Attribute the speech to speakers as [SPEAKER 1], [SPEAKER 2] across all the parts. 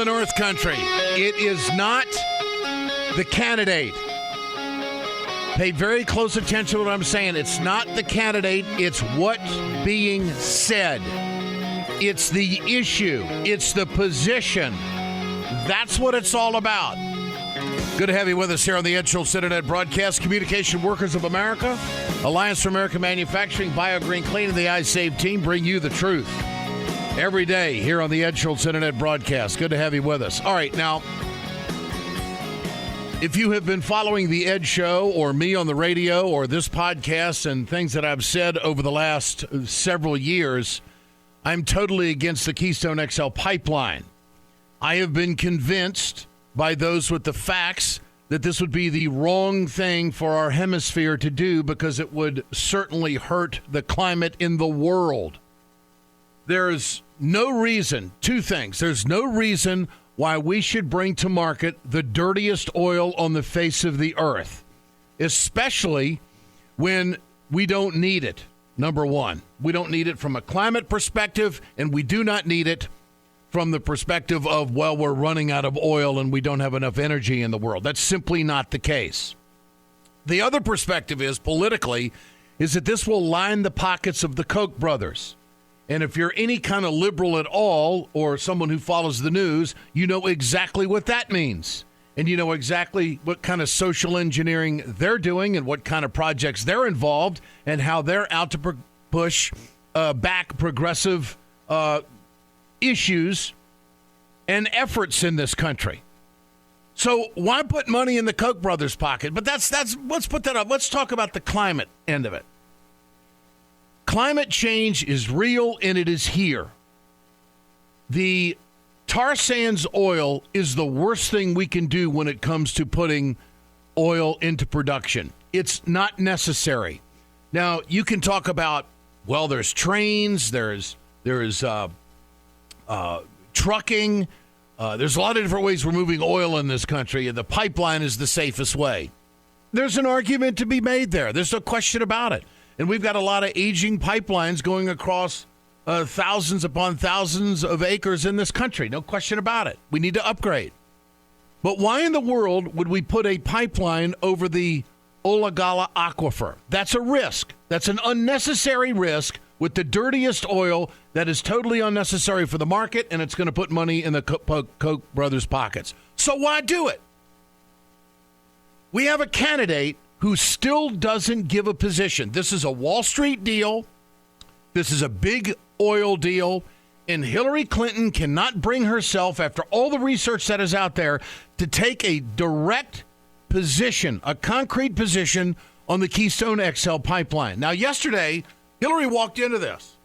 [SPEAKER 1] the North Country. It is not the candidate. Pay very close attention to what I'm saying. It's not the candidate. It's what's being said. It's the issue. It's the position. That's what it's all about. Good to have you with us here on the Ed Schultz Internet broadcast. Communication Workers of America, Alliance for American Manufacturing, BioGreen Clean, and the iSave team bring you the truth every day here on the Ed Schultz Internet broadcast. Good to have you with us. All right, now, if you have been following the Ed Show or me on the radio or this podcast and things that I've said over the last several years, I'm totally against the Keystone XL Pipeline. I have been convinced by those with the facts that this would be the wrong thing for our hemisphere to do because it would certainly hurt the climate in the world. There's no reason, two things. There's no reason why we should bring to market the dirtiest oil on the face of the earth, especially when we don't need it. Number one, we don't need it from a climate perspective, and we do not need it from the perspective of, well, we're running out of oil and we don't have enough energy in the world. That's simply not the case. The other perspective is, politically, is that this will line the pockets of the Koch brothers. And if you're any kind of liberal at all, or someone who follows the news, you know exactly what that means. And you know exactly what kind of social engineering they're doing and what kind of projects they're involved and how they're out to push back progressive issues and efforts in this country. So why put money in the Koch brothers' pocket? But that's let's put that up. Let's talk about the climate end of it. Climate change is real, and it is here. The tar sands oil is the worst thing we can do when it comes to putting oil into production. It's not necessary. Now, you can talk about, well, there's trains, there's trucking. There's a lot of different ways we're moving oil in this country, and the pipeline is the safest way. There's an argument to be made there. There's no question about it. And we've got a lot of aging pipelines going across thousands upon thousands of acres in this country. No question about it. We need to upgrade. But why in the world would we put a pipeline over the Olagala Aquifer? That's a risk. That's an unnecessary risk with the dirtiest oil that is totally unnecessary for the market, and it's going to put money in the Koch brothers' pockets. So why do it? We have a candidate who still doesn't give a position. This is a Wall Street deal. This is a big oil deal. And Hillary Clinton cannot bring herself, after all the research that is out there, to take a direct position, a concrete position on the Keystone XL Pipeline. Now, yesterday, Hillary walked into this.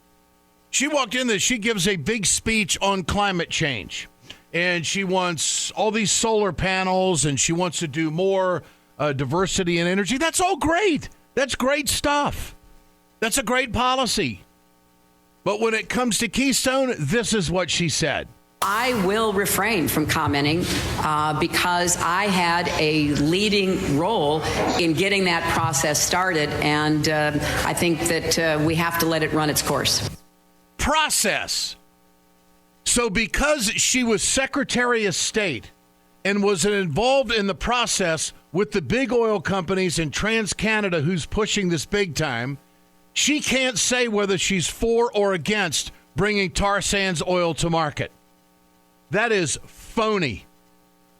[SPEAKER 1] She gives a big speech on climate change. And she wants all these solar panels, and she wants to do more diversity and energy. That's all great. That's great stuff. That's a great policy. But when it comes to Keystone, this is what she said.
[SPEAKER 2] I will refrain from commenting because I had a leading role in getting that process started, and I think that we have to let it run its course.
[SPEAKER 1] Process. So because she was Secretary of State and was involved in the process with the big oil companies and TransCanada, who's pushing this big time, she can't say whether she's for or against bringing tar sands oil to market. That is phony.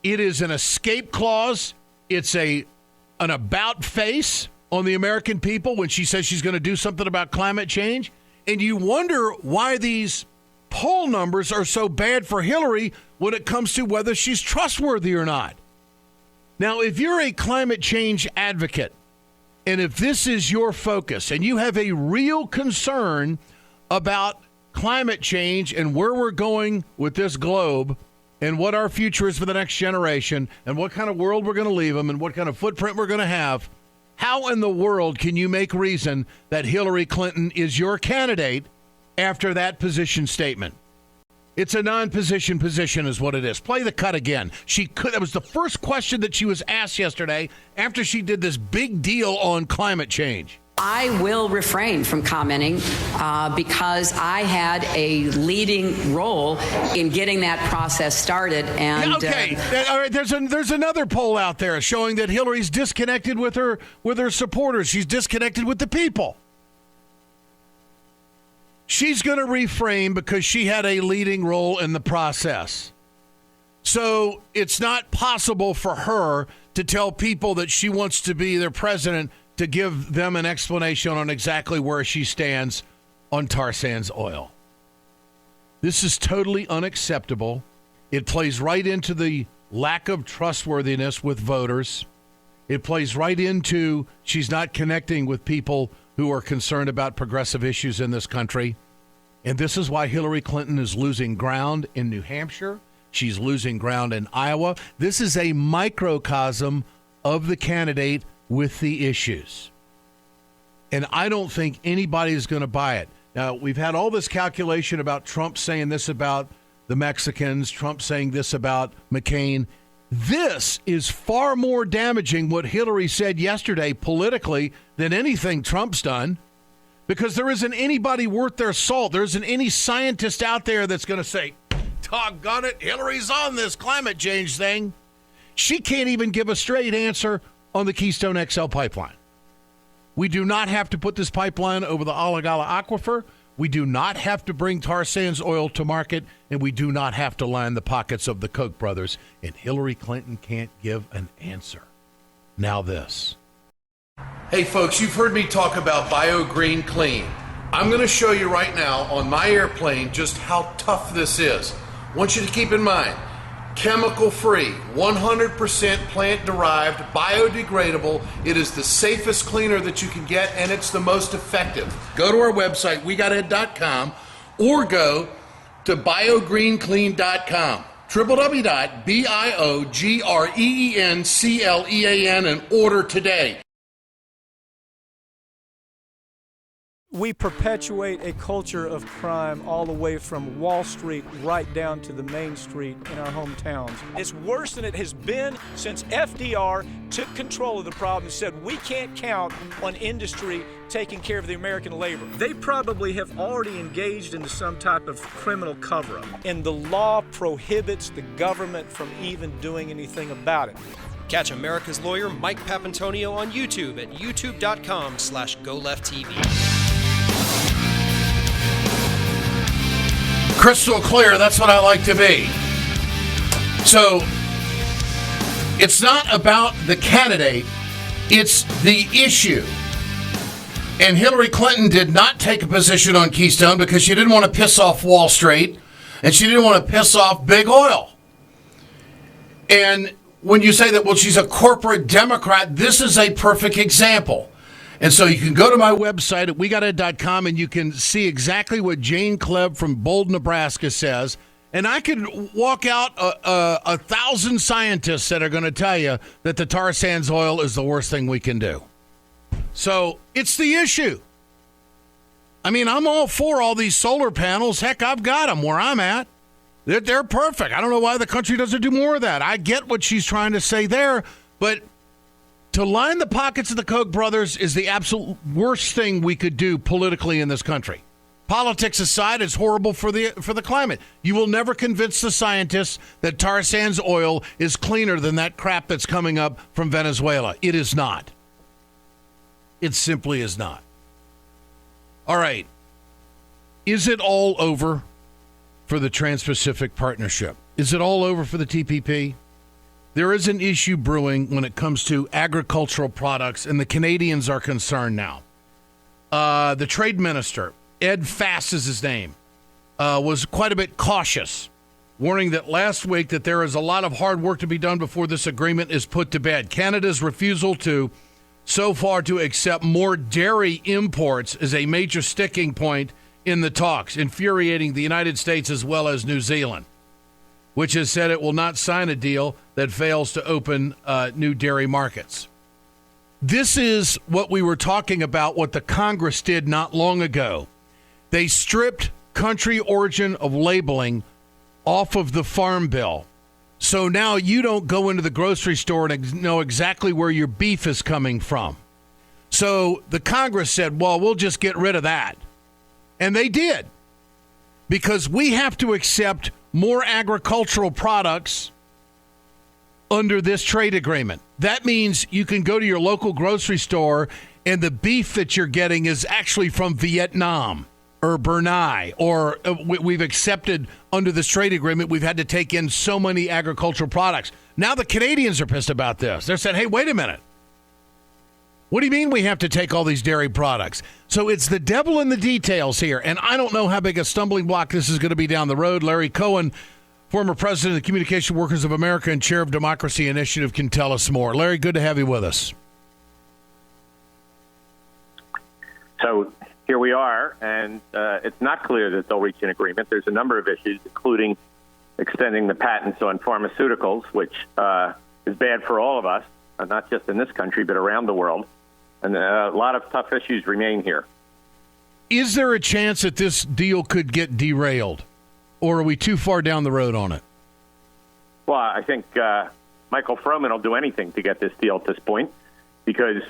[SPEAKER 1] It is an escape clause. It's an about face on the American people when she says she's going to do something about climate change. And you wonder why these poll numbers are so bad for Hillary when it comes to whether she's trustworthy or not. Now, if you're a climate change advocate, and if this is your focus, and you have a real concern about climate change and where we're going with this globe and what our future is for the next generation and what kind of world we're going to leave them and what kind of footprint we're going to have, how in the world can you make reason that Hillary Clinton is your candidate after that position statement? It's a non-position position is what it is. Play the cut again. That was the first question that she was asked yesterday after she did this big deal on climate change.
[SPEAKER 2] I will refrain from commenting because I had a leading role in getting that process started. And
[SPEAKER 1] okay, all right. There's another poll out there showing that Hillary's disconnected with her supporters. She's disconnected with the people. She's going to reframe because she had a leading role in the process. So it's not possible for her to tell people that she wants to be their president to give them an explanation on exactly where she stands on tar sands oil. This is totally unacceptable. It plays right into the lack of trustworthiness with voters. It plays right into she's not connecting with people who are concerned about progressive issues in this country. And this is why Hillary Clinton is losing ground in New Hampshire. She's losing ground in Iowa. This is a microcosm of the candidate with the issues. And I don't think anybody is going to buy it. Now, we've had all this calculation about Trump saying this about the Mexicans, Trump saying this about McCain. This is far more damaging, what Hillary said yesterday politically, than anything Trump's done, because there isn't anybody worth their salt. There isn't any scientist out there that's going to say, doggone it, Hillary's on this climate change thing. She can't even give a straight answer on the Keystone XL Pipeline. We do not have to put this pipeline over the Alagala Aquifer. We do not have to bring tar sands oil to market, and we do not have to line the pockets of the Koch brothers. And Hillary Clinton can't give an answer. Now this. Hey, folks, you've heard me talk about BioGreen Clean. I'm going to show you right now on my airplane just how tough this is. I want you to keep in mind, chemical-free, 100% plant-derived, biodegradable. It is the safest cleaner that you can get, and it's the most effective. Go to our website, wegotid.com, or go to biogreenclean.com, www.biogreenclean, and order today.
[SPEAKER 3] We perpetuate a culture of crime all the way from Wall Street right down to the main street in our hometowns.
[SPEAKER 4] It's worse than it has been since FDR took control of the problem and said we can't count on industry taking care of the American labor.
[SPEAKER 3] They probably have already engaged into some type of criminal cover-up, and the law prohibits the government from even doing anything about it.
[SPEAKER 5] Catch America's lawyer Mike Papantonio on YouTube at youtube.com/GoLeftTV.
[SPEAKER 1] Crystal clear, that's what I like to be. So, it's not about the candidate, it's the issue. And Hillary Clinton did not take a position on Keystone because she didn't want to piss off Wall Street, and she didn't want to piss off big oil. And when you say that, well, she's a corporate Democrat, this is a perfect example. And so you can go to my website at wegotid.com and you can see exactly what Jane Klebb from Bold, Nebraska says. And I could walk out 1,000 scientists that are going to tell you that the tar sands oil is the worst thing we can do. So it's the issue. I mean, I'm all for all these solar panels. Heck, I've got them where I'm at. They're perfect. I don't know why the country doesn't do more of that. I get what she's trying to say there, but to line the pockets of the Koch brothers is the absolute worst thing we could do politically in this country. Politics aside, it's horrible for the climate. You will never convince the scientists that tar sands oil is cleaner than that crap that's coming up from Venezuela. It is not. It simply is not. All right. Is it all over for the Trans-Pacific Partnership? Is it all over for the TPP? There is an issue brewing when it comes to agricultural products, and the Canadians are concerned now. The trade minister, Ed Fass is his name, was quite a bit cautious, warning that last week that there is a lot of hard work to be done before this agreement is put to bed. Canada's refusal so far to accept more dairy imports is a major sticking point in the talks, infuriating the United States as well as New Zealand, which has said it will not sign a deal that fails to open new dairy markets. This is what we were talking about, what the Congress did not long ago. They stripped country origin of labeling off of the Farm Bill. So now you don't go into the grocery store and know exactly where your beef is coming from. So the Congress said, well, we'll just get rid of that. And they did, because we have to accept more agricultural products under this trade agreement. That means you can go to your local grocery store and the beef that you're getting is actually from Vietnam or Brunei, or we've accepted under this trade agreement, we've had to take in so many agricultural products. Now the Canadians are pissed about this. They're saying, hey, wait a minute. What do you mean we have to take all these dairy products? So it's the devil in the details here, and I don't know how big a stumbling block this is going to be down the road. Larry Cohen, former president of the Communication Workers of America and chair of Democracy Initiative, can tell us more. Larry, good to have you with us.
[SPEAKER 6] So here we are, and it's not clear that they'll reach an agreement. There's a number of issues, including extending the patents on pharmaceuticals, which is bad for all of us, not just in this country, but around the world. And a lot of tough issues remain here.
[SPEAKER 1] Is there a chance that this deal could get derailed, or are we too far down the road on it?
[SPEAKER 6] Well, I think Michael Froman will do anything to get this deal at this point, because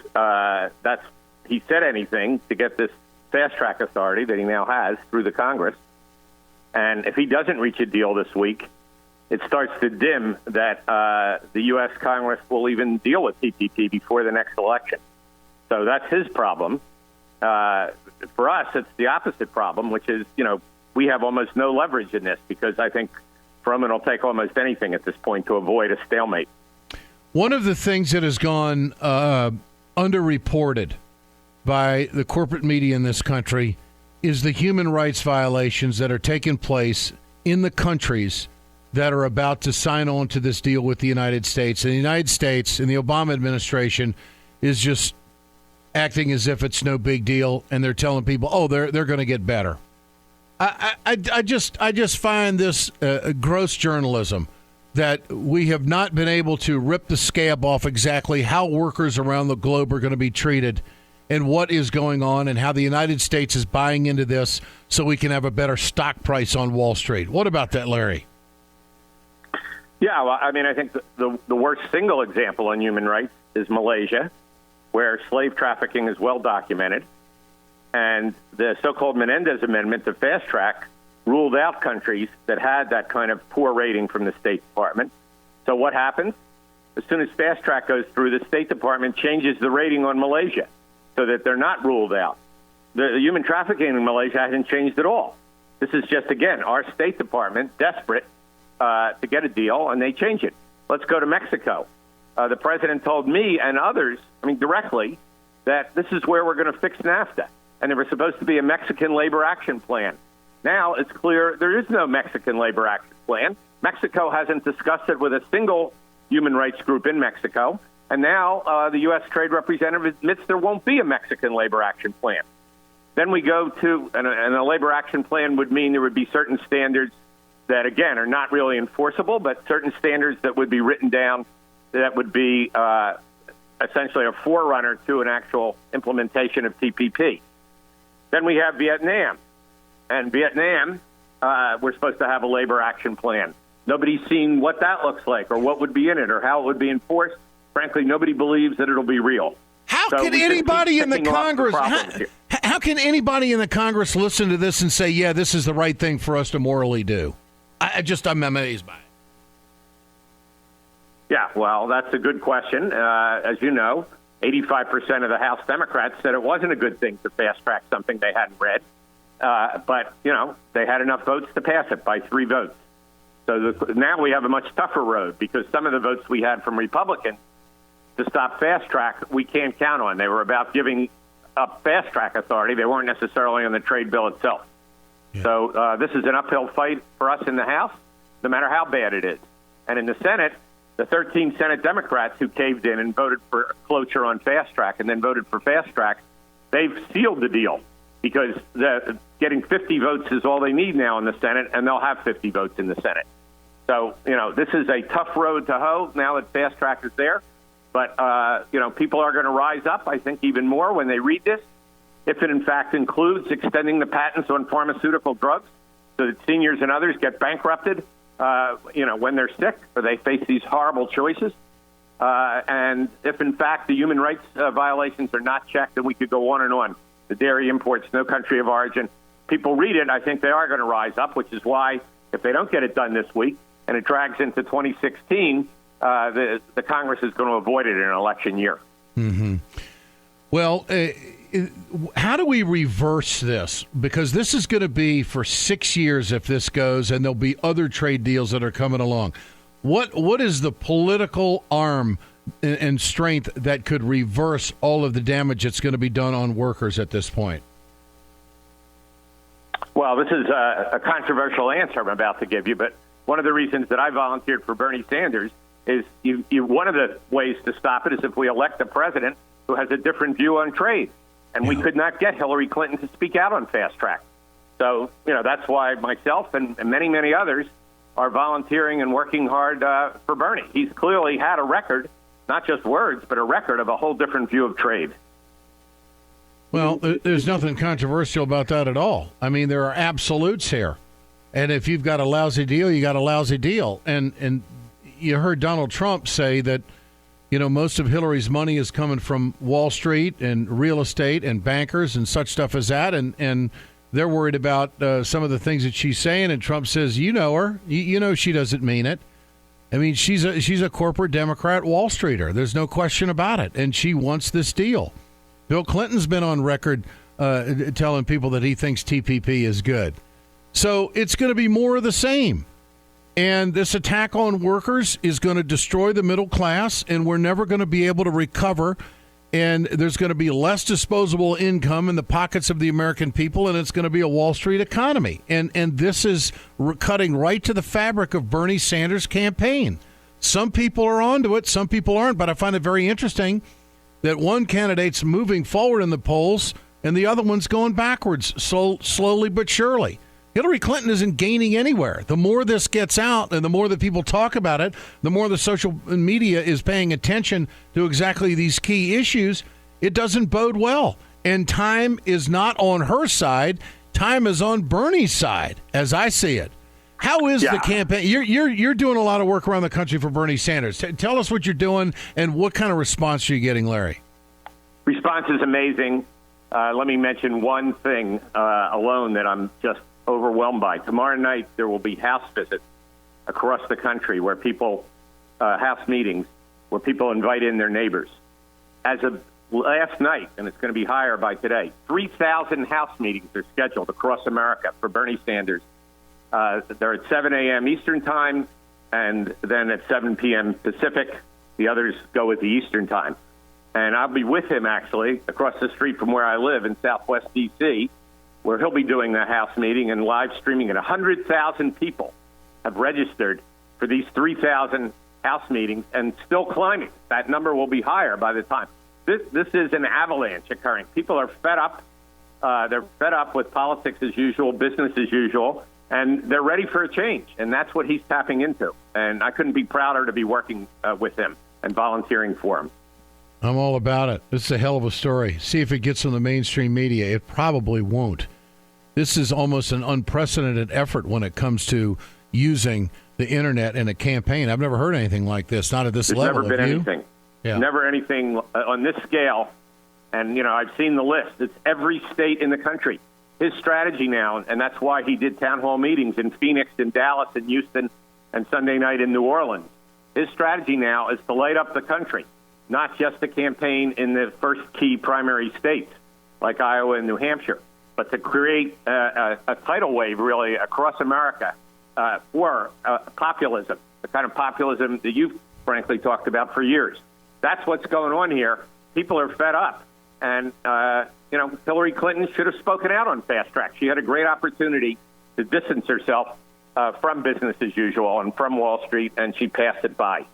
[SPEAKER 6] he said anything to get this fast-track authority that he now has through the Congress. And if he doesn't reach a deal this week, it starts to dim that the U.S. Congress will even deal with TPP before the next election. So that's his problem. For us, it's the opposite problem, which is, we have almost no leverage in this, because I think Froman will take almost anything at this point to avoid a stalemate.
[SPEAKER 1] One of the things that has gone underreported by the corporate media in this country is the human rights violations that are taking place in the countries that are about to sign on to this deal with the United States. And the United States and the Obama administration is just acting as if it's no big deal, and they're telling people, oh, they're going to get better. I just find this gross journalism, that we have not been able to rip the scab off exactly how workers around the globe are going to be treated and what is going on, and how the United States is buying into this so we can have a better stock price on Wall Street. What about that, Larry?
[SPEAKER 6] Yeah, well, I mean, I think the worst single example on human rights is Malaysia, where slave trafficking is well documented. And the so-called Menendez Amendment to fast track ruled out countries that had that kind of poor rating from the State Department. So what happens? As soon as fast track goes through, the State Department changes the rating on Malaysia so that they're not ruled out. The human trafficking in Malaysia hasn't changed at all. This is just, again, our State Department desperate to get a deal, and they change it. Let's go to Mexico. The president told me and others, directly, that this is where we're going to fix NAFTA. And there was supposed to be a Mexican labor action plan. Now it's clear there is no Mexican labor action plan. Mexico hasn't discussed it with a single human rights group in Mexico. And now the U.S. Trade Representative admits there won't be a Mexican labor action plan. Then we go to, and a labor action plan would mean there would be certain standards that, again, are not really enforceable, but certain standards that would be written down that would be essentially a forerunner to an actual implementation of TPP. Then we have Vietnam. And Vietnam, we're supposed to have a labor action plan. Nobody's seen what that looks like or what would be in it or how it would be enforced. Frankly, nobody believes that it'll be real.
[SPEAKER 1] How can anybody in the Congress how can anybody in the Congress listen to this and say, yeah, this is the right thing for us to morally do? I'm amazed by it.
[SPEAKER 6] Yeah, well, that's a good question. As you know, 85% of the House Democrats said it wasn't a good thing to fast-track something they hadn't read. But, they had enough votes to pass it by 3 votes. So now we have a much tougher road, because some of the votes we had from Republicans to stop fast-track we can't count on. They were about giving up fast-track authority. They weren't necessarily on the trade bill itself. Yeah. So this is an uphill fight for us in the House, no matter how bad it is. And in the Senate, the 13 Senate Democrats who caved in and voted for cloture on fast track and then voted for fast track, they've sealed the deal, because getting 50 votes is all they need now in the Senate, and they'll have 50 votes in the Senate. So, this is a tough road to hoe now that fast track is there. But, people are going to rise up, I think, even more when they read this, if it in fact includes extending the patents on pharmaceutical drugs so that seniors and others get bankrupted when they're sick or they face these horrible choices. And if, in fact, the human rights violations are not checked, then we could go on and on. The dairy imports, no country of origin. People read it. I think they are going to rise up, which is why if they don't get it done this week and it drags into 2016, the Congress is going to avoid it in an election year.
[SPEAKER 1] Mm-hmm. Well, how do we reverse this? Because this is going to be for 6 years if this goes, and there'll be other trade deals that are coming along. What is the political arm and strength that could reverse all of the damage that's going to be done on workers at this point?
[SPEAKER 6] Well, this is a controversial answer I'm about to give you, but one of the reasons that I volunteered for Bernie Sanders is one of the ways to stop it is if we elect a president who has a different view on trade. And we could not get Hillary Clinton to speak out on fast track. So, that's why myself and many, many others are volunteering and working hard for Bernie. He's clearly had a record, not just words, but a record of a whole different view of trade.
[SPEAKER 1] Well, there's nothing controversial about that at all. I mean, there are absolutes here. And if you've got a lousy deal, you got a lousy deal. And you heard Donald Trump say that, most of Hillary's money is coming from Wall Street and real estate and bankers and such stuff as that. And they're worried about some of the things that she's saying. And Trump says, you know her. You know she doesn't mean it. I mean, she's a corporate Democrat Wall Streeter. There's no question about it. And she wants this deal. Bill Clinton's been on record telling people that he thinks TPP is good. So it's going to be more of the same. And this attack on workers is going to destroy the middle class, and we're never going to be able to recover. And there's going to be less disposable income in the pockets of the American people, and it's going to be a Wall Street economy. And this is cutting right to the fabric of Bernie Sanders' campaign. Some people are onto it, some people aren't, but I find it very interesting that one candidate's moving forward in the polls and the other one's going backwards, slowly but surely. Hillary Clinton isn't gaining anywhere. The more this gets out and the more that people talk about it, the more the social media is paying attention to exactly these key issues, it doesn't bode well. And time is not on her side. Time is on Bernie's side, as I see it. How is the campaign? You're doing a lot of work around the country for Bernie Sanders. Tell us what you're doing and what kind of response are you getting, Larry?
[SPEAKER 6] Response is amazing. Let me mention one thing alone that I'm just overwhelmed by. Tomorrow night there will be house visits across the country where people, house meetings, where people invite in their neighbors. As of last night, and it's going to be higher by today, 3,000 house meetings are scheduled across America for Bernie Sanders. They're at 7 a.m. Eastern Time, and then at 7 p.m. Pacific. The others go with the Eastern Time. And I'll be with him, actually, across the street from where I live in Southwest D.C., where he'll be doing the House meeting and live streaming it. 100,000 people have registered for these 3,000 House meetings and still climbing. That number will be higher by the time. This is an avalanche occurring. People are fed up. They're fed up with politics as usual, business as usual, and they're ready for a change. And that's what he's tapping into. And I couldn't be prouder to be working with him and volunteering for him.
[SPEAKER 1] I'm all about it. This is a hell of a story. See if it gets on the mainstream media. It probably won't. This is almost an unprecedented effort when it comes to using the internet in a campaign. I've never heard anything like this, not at this level.
[SPEAKER 6] There's never been anything.
[SPEAKER 1] Yeah.
[SPEAKER 6] Never anything on this scale. And, I've seen the list. It's every state in the country. His strategy now, and that's why he did town hall meetings in Phoenix and Dallas and Houston and Sunday night in New Orleans. His strategy now is to light up the country. Not just a campaign in the first key primary states like Iowa and New Hampshire, but to create a tidal wave, really, across America for populism, the kind of populism that you've, frankly, talked about for years. That's what's going on here. People are fed up. And, Hillary Clinton should have spoken out on fast track. She had a great opportunity to distance herself from business as usual and from Wall Street, and she passed it by.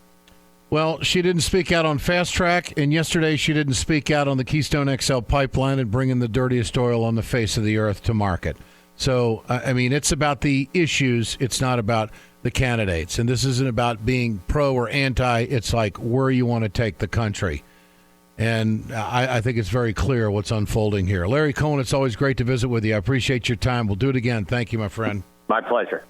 [SPEAKER 1] Well, she didn't speak out on fast track, and yesterday she didn't speak out on the Keystone XL Pipeline and bringing the dirtiest oil on the face of the earth to market. So, it's about the issues. It's not about the candidates. And this isn't about being pro or anti. It's like where you want to take the country. And I think it's very clear what's unfolding here. Larry Cohen, it's always great to visit with you. I appreciate your time. We'll do it again. Thank you, my friend.
[SPEAKER 6] My pleasure.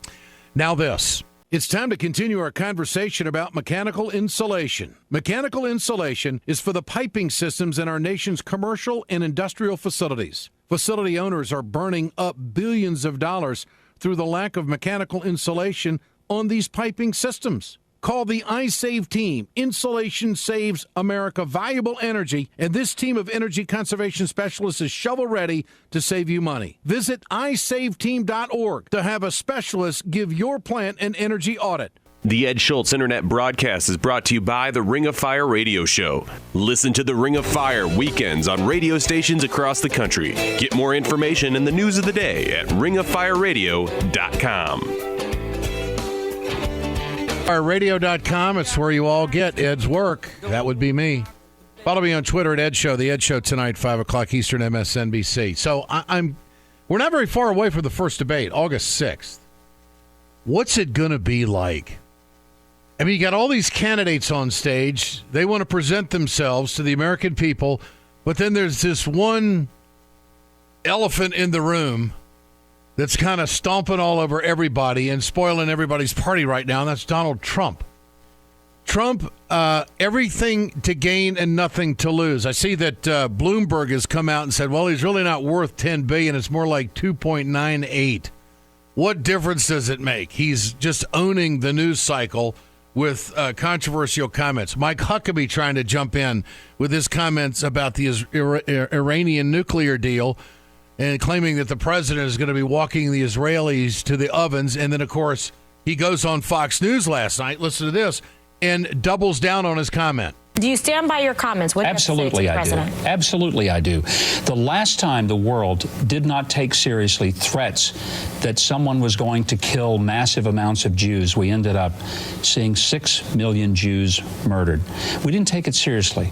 [SPEAKER 1] Now this. It's time to continue our conversation about mechanical insulation. Mechanical insulation is for the piping systems in our nation's commercial and industrial facilities. Facility owners are burning up billions of dollars through the lack of mechanical insulation on these piping systems. Call the iSave team. Insulation saves America valuable energy, and this team of energy conservation specialists is shovel-ready to save you money. Visit iSaveTeam.org to have a specialist give your plant an energy audit.
[SPEAKER 7] The Ed Schultz Internet broadcast is brought to you by the Ring of Fire radio show. Listen to the Ring of Fire weekends on radio stations across the country. Get more information and the news of the day at ringofireradio.com.
[SPEAKER 1] Radio.com, it's where you all get Ed's work. That would be me. Follow me on Twitter at Ed Show. The Ed Show tonight, 5 o'clock Eastern, MSNBC. So we're not very far away from the first debate, August 6th. What's it going to be like? I mean, you got all these candidates on stage. They want to present themselves to the American people, but then there's this one elephant in the room that's kind of stomping all over everybody and spoiling everybody's party right now, and that's Donald Trump. Trump, everything to gain and nothing to lose. I see that Bloomberg has come out and said, well, he's really not worth $10 billion. It's more like 2.98. What difference does it make? He's just owning the news cycle with controversial comments. Mike Huckabee trying to jump in with his comments about the Iranian nuclear deal, and claiming that the president is going to be walking the Israelis to the ovens. And then, of course, he goes on Fox News last night, listen to this, and doubles down on his comment.
[SPEAKER 8] Do you stand by your comments? What
[SPEAKER 9] Absolutely, I do. Absolutely, I do. The last time the world did not take seriously threats that someone was going to kill massive amounts of Jews, we ended up seeing 6 million Jews murdered. We didn't take it seriously.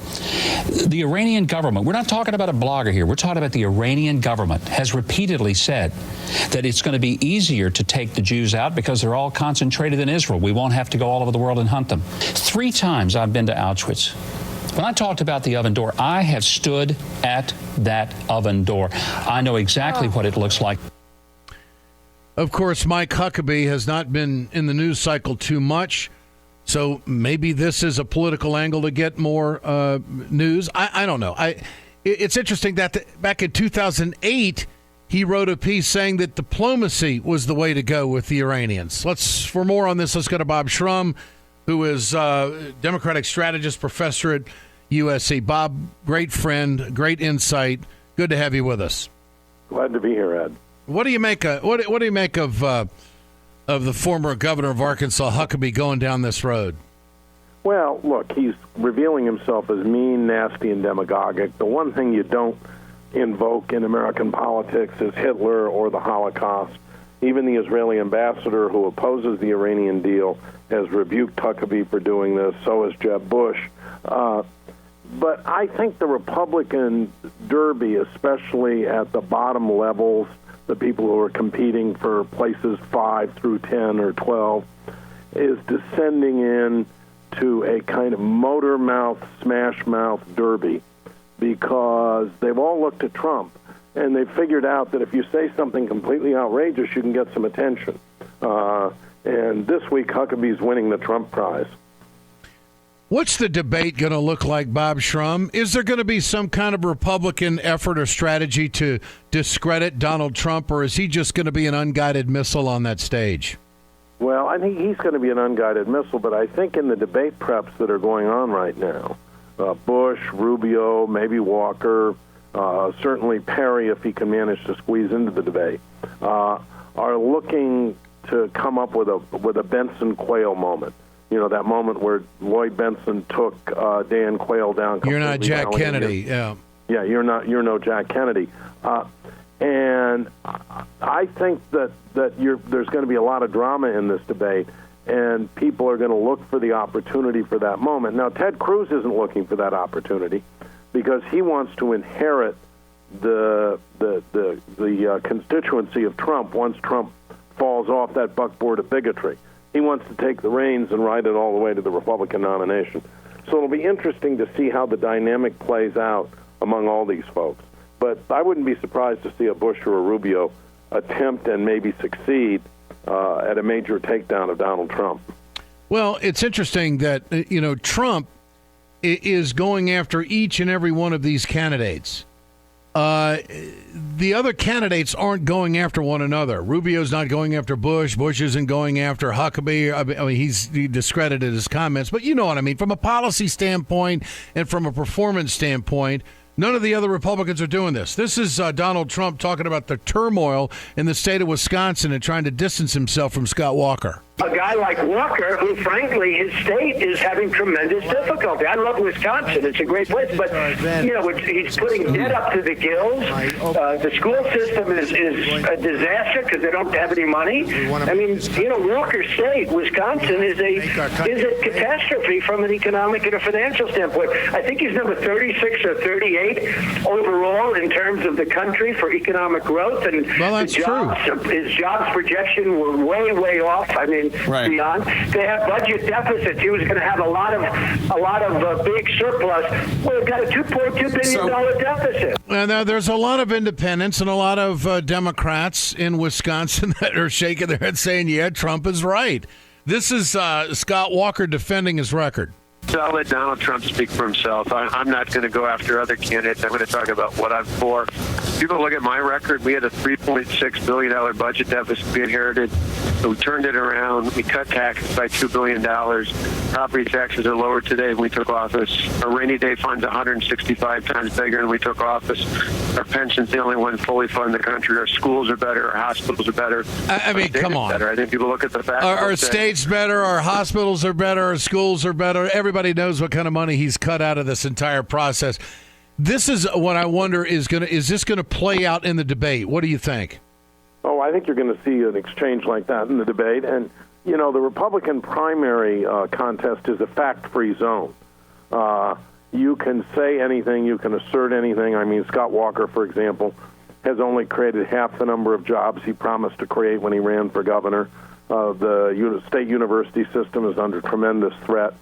[SPEAKER 9] The Iranian government, we're not talking about a blogger here, we're talking about the Iranian government, has repeatedly said that it's going to be easier to take the Jews out because they're all concentrated in Israel. We won't have to go all over the world and hunt them. 3 times I've been to Auschwitz. When I talked about the oven door, I have stood at that oven door. I know exactly what it looks like.
[SPEAKER 1] Of course, Mike Huckabee has not been in the news cycle too much, so maybe this is a political angle to get more news. I don't know. It's interesting that back in 2008, he wrote a piece saying that diplomacy was the way to go with the Iranians. For more on this, let's go to Bob Shrum, who is Democratic Strategist Professor at USC. Bob, great friend, great insight. Good to have you with us.
[SPEAKER 10] Glad to be here, Ed.
[SPEAKER 1] What do you make of the former governor of Arkansas, Huckabee, going down this road?
[SPEAKER 10] Well, look, he's revealing himself as mean, nasty, and demagogic. The one thing you don't invoke in American politics is Hitler or the Holocaust. Even the Israeli ambassador who opposes the Iranian deal has rebuked Huckabee for doing this. So has Jeb Bush. But I think the Republican derby, especially at the bottom levels, the people who are competing for places 5 through 10 or 12, is descending in to a kind of motor mouth, smash mouth derby, because they've all looked at Trump. And they've figured out that if you say something completely outrageous, you can get some attention. And this week, Huckabee's winning the Trump prize.
[SPEAKER 1] What's the debate going to look like, Bob Shrum? Is there going to be some kind of Republican effort or strategy to discredit Donald Trump, or is he just going to be an unguided missile on that stage?
[SPEAKER 10] Well, I think he's going to be an unguided missile, but I think in the debate preps that are going on right now, Bush, Rubio, maybe Walker, certainly Perry, if he can manage to squeeze into the debate, are looking to come up with a Benson Quayle moment. You know, that moment where Lloyd Benson took Dan Quayle down.
[SPEAKER 1] You're not Jack Kennedy. Yeah,
[SPEAKER 10] you're no Jack Kennedy. And I think that there's going to be a lot of drama in this debate, and people are going to look for the opportunity for that moment. Now, Ted Cruz isn't looking for that opportunity because he wants to inherit the constituency of Trump once Trump falls off that buckboard of bigotry. He wants to take the reins and ride it all the way to the Republican nomination. So it'll be interesting to see how the dynamic plays out among all these folks. But I wouldn't be surprised to see a Bush or a Rubio attempt and maybe succeed at a major takedown of Donald Trump.
[SPEAKER 1] Well, it's interesting that, Trump is going after each and every one of these candidates. The other candidates aren't going after one another. Rubio's not going after Bush. Bush isn't going after Huckabee. I mean, he discredited his comments. But you know what I mean. From a policy standpoint and from a performance standpoint, none of the other Republicans are doing this. This is Donald Trump talking about the turmoil in the state of Wisconsin and trying to distance himself from Scott Walker.
[SPEAKER 11] A guy like Walker, who, frankly, his state is having tremendous difficulty. I love Wisconsin. It's a great place. But, he's putting debt up to the gills. The school system is a disaster because they don't have any money. I mean, Walker's state, Wisconsin, is a catastrophe from an economic and a financial standpoint. I think he's number 36 or 38 overall in terms of the country for economic growth. And
[SPEAKER 1] that's true.
[SPEAKER 11] His jobs projection were way, way off. I mean, beyond. They have budget deficits. He was going to have a lot of big surplus. Well, we've got a $2.2 billion deficit.
[SPEAKER 1] Now, there's a lot of independents and a lot of Democrats in Wisconsin that are shaking their heads saying, yeah, Trump is right. This is Scott Walker defending his record.
[SPEAKER 12] So I'll let Donald Trump speak for himself. I'm not going to go after other candidates. I'm going to talk about what I'm for. People look at my record. We had a $3.6 billion budget deficit we inherited. We turned it around. We cut taxes by $2 billion. Property taxes are lower today than we took office. Our rainy day fund's 165 times bigger than we took office. Our pension's the only one fully funded in the country. Our schools are better. Our hospitals are better.
[SPEAKER 1] I mean, come on.
[SPEAKER 12] Better. I think people look at the fact.
[SPEAKER 1] Our state's better. Our hospitals are better. Our schools are better. Everybody knows what kind of money he's cut out of this entire process. This is what I wonder is this going to play out in the debate? What do you think?
[SPEAKER 10] Oh, I think you're going to see an exchange like that in the debate. And, the Republican primary contest is a fact-free zone. You can say anything. You can assert anything. I mean, Scott Walker, for example, has only created half the number of jobs he promised to create when he ran for governor. The state university system is under tremendous threat.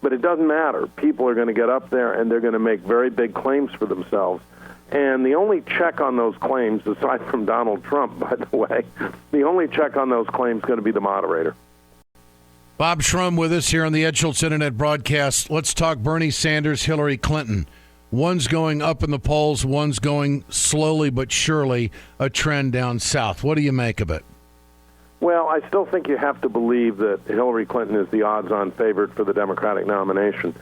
[SPEAKER 10] But it doesn't matter. People are going to get up there, and they're going to make very big claims for themselves. And the only check on those claims, aside from Donald Trump, by the way, the only check on those claims is going to be the moderator.
[SPEAKER 1] Bob Shrum with us here on the Ed Schultz Internet broadcast. Let's talk Bernie Sanders, Hillary Clinton. One's going up in the polls, one's going slowly but surely a trend down south. What do you make of it?
[SPEAKER 10] Well, I still think you have to believe that Hillary Clinton is the odds-on favorite for the Democratic nomination.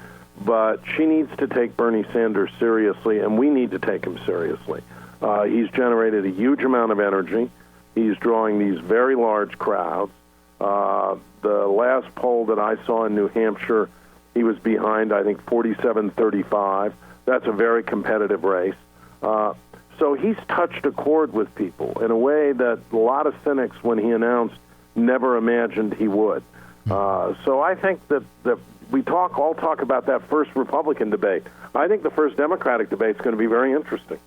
[SPEAKER 10] But she needs to take Bernie Sanders seriously, and we need to take him seriously. He's generated a huge amount of energy. He's drawing these very large crowds. The last poll that I saw in New Hampshire, he was behind, I think, 47-35. That's a very competitive race. So he's touched a chord with people in a way that a lot of cynics, when he announced, never imagined he would. So I think that we all talk about that first Republican debate. I think the first Democratic debate is going to be very interesting.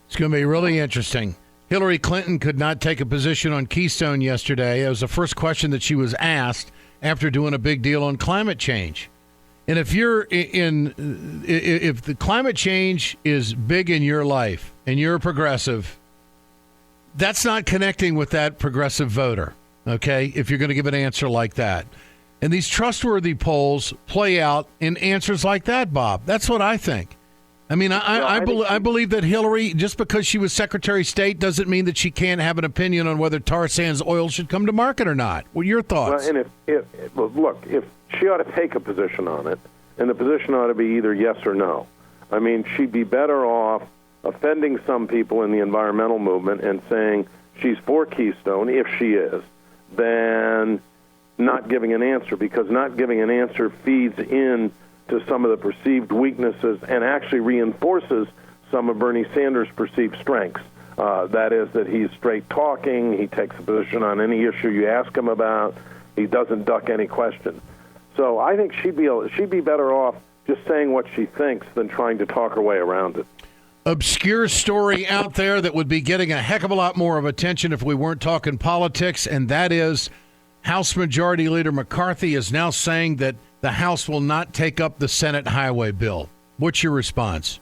[SPEAKER 1] It's going to be really interesting. Hillary Clinton could not take a position on Keystone yesterday. It was the first question that she was asked after doing a big deal on climate change. And if the climate change is big in your life and you're a progressive, that's not connecting with that progressive voter, okay, if you're going to give an answer like that. And these trustworthy polls play out in answers like that, Bob. That's what I think. I mean, I believe that Hillary, just because she was Secretary of State, doesn't mean that she can't have an opinion on whether tar sands oil should come to market or not. What are your thoughts?
[SPEAKER 10] Well, and if she ought to take a position on it, and the position ought to be either yes or no. I mean, she'd be better off offending some people in the environmental movement and saying she's for Keystone, if she is, than not giving an answer, because not giving an answer feeds in to some of the perceived weaknesses and actually reinforces some of Bernie Sanders' perceived strengths. That is that he's straight talking, he takes a position on any issue you ask him about, he doesn't duck any questions. So I think she'd be better off just saying what she thinks than trying to talk her way around it.
[SPEAKER 1] Obscure story out there that would be getting a heck of a lot more of attention if we weren't talking politics, and that is House Majority Leader McCarthy is now saying that the House will not take up the Senate highway bill. What's your response?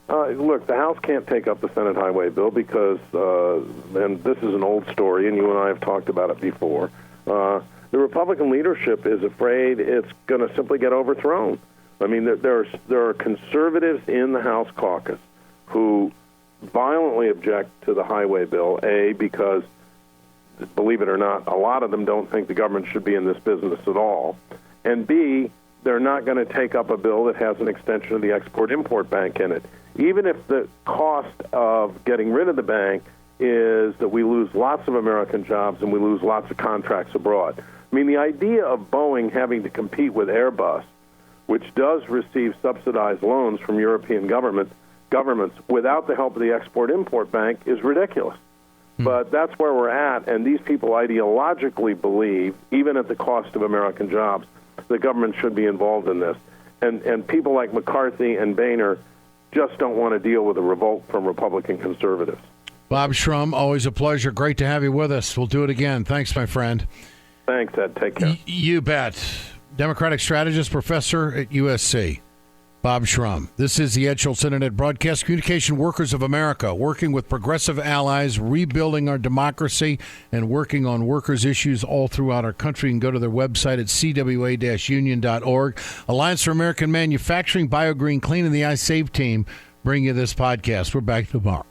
[SPEAKER 10] Look, the House can't take up the Senate highway bill because, and this is an old story, and you and I have talked about it before, the Republican leadership is afraid it's going to simply get overthrown. I mean, there are conservatives in the House caucus who violently object to the highway bill, A, because, believe it or not, a lot of them don't think the government should be in this business at all, and B, they're not going to take up a bill that has an extension of the Export-Import Bank in it. Even if the cost of getting rid of the bank is that we lose lots of American jobs and we lose lots of contracts abroad. I mean, the idea of Boeing having to compete with Airbus, which does receive subsidized loans from European governments without the help of the Export-Import Bank is ridiculous. But that's where we're at, and these people ideologically believe, even at the cost of American jobs, the government should be involved in this. And people like McCarthy and Boehner just don't want to deal with a revolt from Republican conservatives.
[SPEAKER 1] Bob Shrum, always a pleasure. Great to have you with us. We'll do it again. Thanks, my friend.
[SPEAKER 10] Thanks, Ed. Take care.
[SPEAKER 1] You bet. Democratic Strategist Professor at USC, Bob Shrum. This is the Ed Schultz Internet Broadcast. Communication Workers of America, working with progressive allies, rebuilding our democracy, and working on workers' issues all throughout our country. You can go to their website at cwa-union.org. Alliance for American Manufacturing, BioGreen Clean, and the iSave team bring you this podcast. We're back tomorrow.